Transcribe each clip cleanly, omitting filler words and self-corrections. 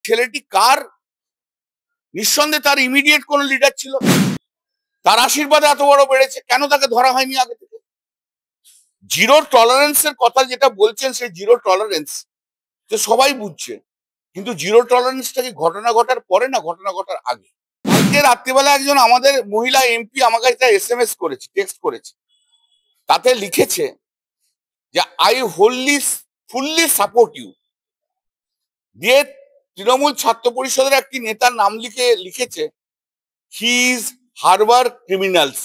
ছেলেটি কার? নিঃসন্দেহে তার ইমিডিয়েট কোন লিডার ছিল। তার আশীর্বাদে এত বড় বেড়েছে, কেন তাকে ধরা হয়নি আগে থেকে? জিরো টলারেন্সের কথা যেটা বলছেন, সেই জিরো টলারেন্স যে সবাই বুঝছে, কিন্তু জিরো টলারেন্সটা কি ঘটনা ঘটার পরে না ঘটনা ঘটার আগে? আজকে রাত্রিবেলা একজন আমাদের মহিলা এমপি আমাকে একটা এসএমএস করেছে, টেক্সট করেছে। তাতে লিখেছে যে আই ফুললি সাপোর্ট ইউ, দিয়ে তৃণমূল ছাত্র পরিষদের একটি নেতার নাম লিখেছে he is harbour criminals,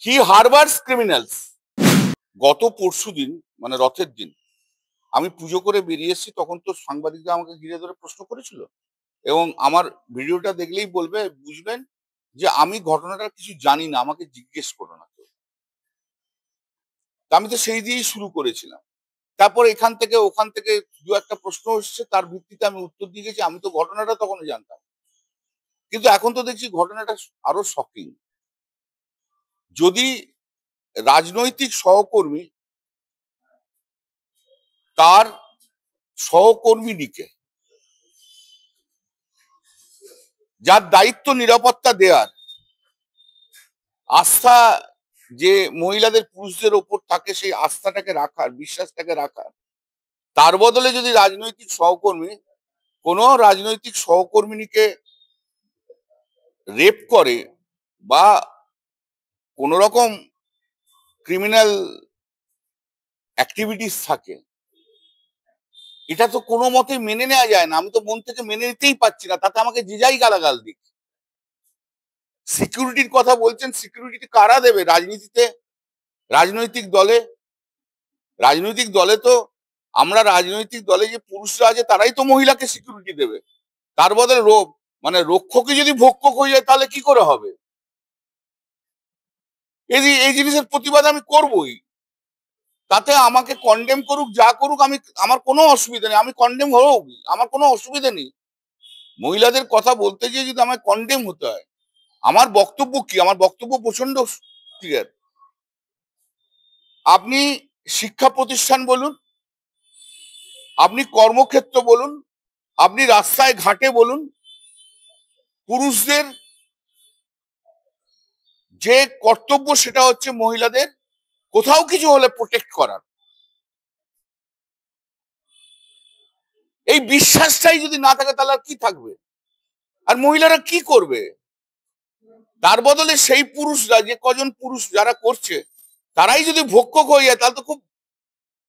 he harbours criminals. গত পরশুদিন মানে রথের দিন আমি পুজো করে বেরিয়ে এসেছি, তখন তো সাংবাদিকরা আমাকে ঘিরে ধরে প্রশ্ন করেছিল, এবং আমার ভিডিওটা দেখলেই বুঝবেন যে আমি ঘটনাটা কিছু জানি না, আমাকে জিজ্ঞেস করো না। আমি তো সেই দিয়েই শুরু করেছিলাম। তারপর এখান থেকে ওখান থেকে দু একটা প্রশ্ন এসছে, তার ভিত্তিতে আমি উত্তর দিয়ে গেছি। আমি তো ঘটনাটা তখনই জানতাম, কিন্তু এখন তো দেখছি ঘটনাটা আরো শকিং। যদি রাজনৈতিক সহকর্মী তার সহকর্মীকে, যার দায়িত্ব নিরাপত্তা দেওয়ার, আস্থা যে মহিলাদের পুরুষদের ওপর থাকে, সেই আস্থাটাকে রাখার, বিশ্বাসটাকে রাখার, তার বদলে যদি কোনো রাজনৈতিক সহকর্মীকে রেপ করে বা কোন রকম ক্রিমিনাল অ্যাক্টিভিটিস থাকে, এটা তো কোনো মতে মেনে নেওয়া যায় না। আমি তো মন থেকে মেনে নিতেই পারছি না, তাতে আমাকে যে যাই গালাগাল দিক। সিকিউরিটির কথা বলছেন, সিকিউরিটি কারা দেবে? রাজনীতিতে, রাজনৈতিক দলে তো আমরা রাজনৈতিক দলে যে পুরুষরা আছে তারাই তো মহিলাকে সিকিউরিটি দেবে। তার বদলে রক্ষকে যদি ভক্ষক হয়ে যায়, তাহলে কি করে হবে? এই জিনিসের প্রতিবাদ আমি করবই। তাতে আমাকে কন্ডেম করুক, যা করুক, আমার কোনো অসুবিধা নেই। আমি কন্ডেম হোক, আমার কোনো অসুবিধা নেই। মহিলাদের কথা বলতে গিয়ে যদি আমায় কন্ডেম হতে হয়, আমার বক্তব্য কি? আমার বক্তব্য প্রচন্ড ক্লিয়ার। আপনি শিক্ষা প্রতিষ্ঠান বলুন, আপনি কর্মক্ষেত্র বলুন, আপনি রাস্তায় ঘাটে বলুন, পুরুষদের যে কর্তব্য সেটা হচ্ছে মহিলাদের কোথাও কিছু হলে প্রোটেক্ট করার। এই বিশ্বাসটাই যদি না থাকে, তাহলে আর কি থাকবে? আর মহিলারা কি করবে? তার বদলে সেই পুরুষরা, যে কজন পুরুষ যারা করছে, তারাই যদি ভক্ষক হয়ে যায়, তাহলে তো খুব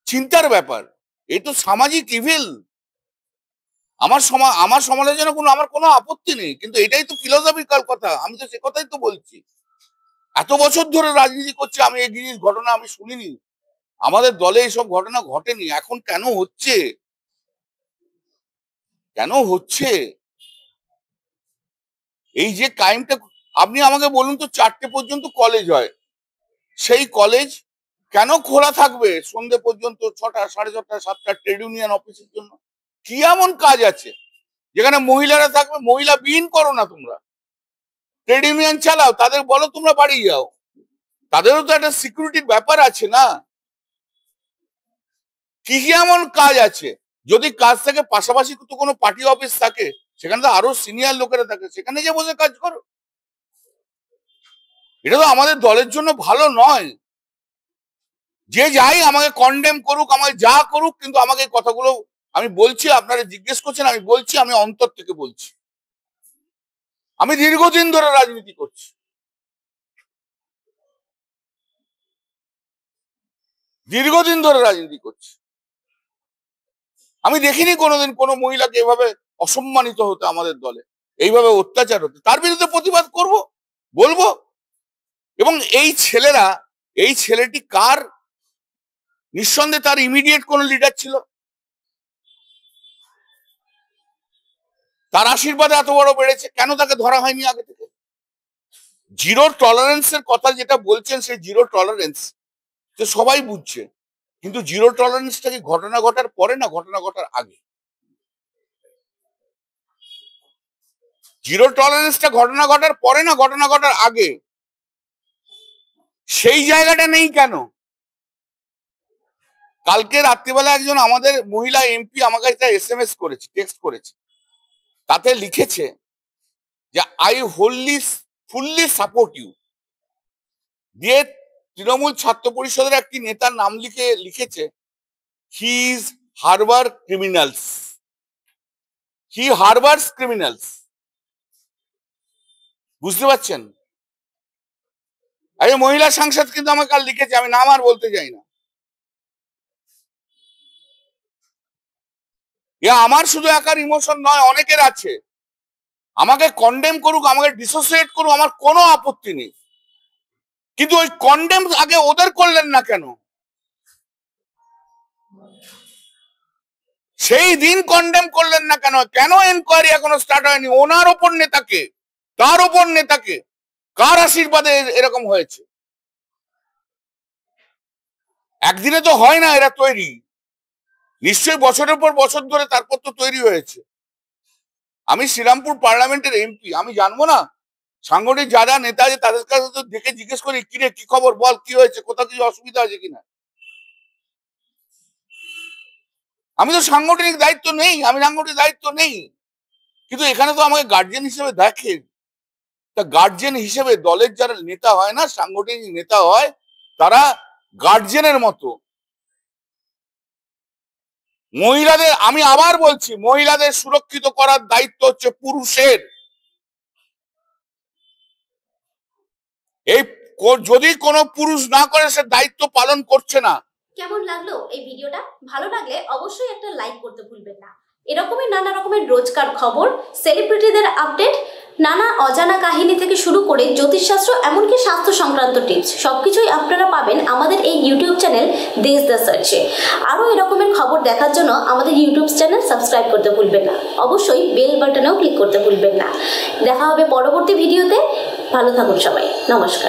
চিন্তার ব্যাপার। এই তো সামাজিক ইভিল। আমার সমালোচনা আমার কোনো আপত্তি নেই, কিন্তু এটাই তো ফিলোসফিক্যাল কথা। আমি তো সে কথাই তো বলছি। এত বছর ধরে রাজনীতি করছি, আমি এই জিনিস ঘটনা আমি শুনিনি। আমাদের দলে এইসব ঘটনা ঘটেনি। এখন কেন হচ্ছে? এই যে ক্রাইমটা, আপনি আমাকে বলুন তো, 4টে পর্যন্ত কলেজ হয়, সেই কলেজ কেন খোলা থাকবে সন্ধে পর্যন্ত? 6টা, 6:30, 7টা ট্রেড ইউনিয়ন অফিসের জন্য? কি এমন কাজ আছে যেখানে মহিলারা থাকবে? মহিলা বিহীন করো না তোমরা, ট্রেড ইউনিয়ন চালাও, তাদের বলো তোমরা বাড়ি যাও। তাদেরও তো একটা সিকিউরিটির ব্যাপার আছে না? কি এমন কাজ আছে? যদি কাজ থাকে, পাশাপাশি তো কোনো পার্টি অফিস থাকে, সেখানে তো আরো সিনিয়র লোকেরা থাকে, সেখানে যে বসে কাজ করো। এটা তো আমাদের দলের জন্য ভালো নয়। যে যাই আমাকে কন্ডেম করুক, আমাকে যা করুক, কিন্তু আমাকে এই কথাগুলো আমি বলছি, আপনারা জিজ্ঞেস করছেন, আমি বলছি, আমি অন্তর থেকে বলছি। আমি দীর্ঘদিন ধরে রাজনীতি করছি, আমি দেখিনি কোনোদিন কোনো মহিলাকে এভাবে অসম্মানিত হতে, আমাদের দলে এইভাবে অত্যাচার হতে। তার বিরুদ্ধে প্রতিবাদ করব, বলবো। এবং এই ছেলেটি কার? নিঃসন্দেহে তার ইমিডিয়েট কোন লিডার ছিল। তার আশীর্বাদে এত বড় বেড়েছে, কেন তাকে ধরা হয়নি আগে থেকে? জিরো টলারেন্সের কথা যেটা বলছেন, সেই জিরো টলারেন্স যে সবাই বুঝছে, কিন্তু জিরো টলারেন্সটা কি ঘটনা ঘটার পরে না ঘটনা ঘটার আগে? জিরো টলারেন্সটা ঘটনা ঘটার পরে না ঘটনা ঘটার আগে? সেই জায়গাটা নেই কেন? কালকে রাত্রিবেলা একজন আমাদের মহিলা এমপি আমাকে একটা SMS করেছে, টেক্সট করেছে, তাতে লিখেছে যে আই ফুললি সাপোর্ট ইউ, দিয়ে তৃণমূল ছাত্র পরিষদের একটি নেতার নাম লিখেছে he is harbour criminals, he harbours criminals. বুঝতে পারছেন? আরে মহিলা সাংসদ কিন্তু আমাকে কাল লিখেছে, আমি নাম আর বলতে চাই না। আমার শুধু একার ইমোশন নয়, অনেকের আছে। আমাকে কন্ডেম করুক, আমাকে ডিসোসিয়েট করুক, আমার কোনো আপত্তি নেই, কিন্তু ওই কন্ডেম আগে ওদের করলেন না কেন? সেই দিন কন্ডেম করলেন না কেন? কেন এনকোয়ারি এখনো স্টার্ট হয়নি? ওনার ওপর নেতাকে, তার ওপর নেতাকে, কার আশীর্বাদে এরকম হয়েছে? একদিনে তো হয় না এরা তৈরি, নিশ্চয়ই বছরের পর বছর ধরে তারপর তো তৈরি হয়েছে। আমি শ্রীরামপুর পার্লামেন্টের এমপি, আমি জানবো না? সাংগঠনিক যারা নেতা আছে তাদের কাছে তো দেখে জিজ্ঞেস করি, কিরে কি খবর, বল কি হয়েছে, কোথাও কিছু অসুবিধা আছে কিনা। আমি তো সাংগঠনিক দায়িত্ব নেই, কিন্তু এখানে তো আমাকে গার্জিয়ান হিসেবে দেখে। তা গার্জিয়ান হিসেবে দলের যারা নেতা হয় না, সাংগঠনিক নেতা হয়, তারা গার্জিয়ানের মতো। মহিলাদের, আমি আবার বলছি, মহিলাদের সুরক্ষিত করার দায়িত্ব হচ্ছে পুরুষের। এই যদি কোনো পুরুষ না করে, সে দায়িত্ব পালন করছে না। কেমন লাগলো এই ভিডিওটা? ভালো লাগলে অবশ্যই একটা লাইক করতে ভুলবেন না। এরকমই নানা রকমের রোজকার খবর, সেলিব্রিটিদের আপডেট, নানা অজানা কাহিনী থেকে শুরু করে জ্যোতিষশাস্ত্র, এমনকি স্বাস্থ্য সংক্রান্ত টিপস, সবকিছুই আপনারা পাবেন আমাদের এই ইউটিউব চ্যানেল দেশ দ্য সার্চে। আরও এরকমের খবর দেখার জন্য আমাদের ইউটিউব চ্যানেল সাবস্ক্রাইব করতে ভুলবেন না। অবশ্যই বেল বাটনেও ক্লিক করতে ভুলবেন না। দেখা হবে পরবর্তী ভিডিওতে। ভালো থাকুন সবাই, নমস্কার।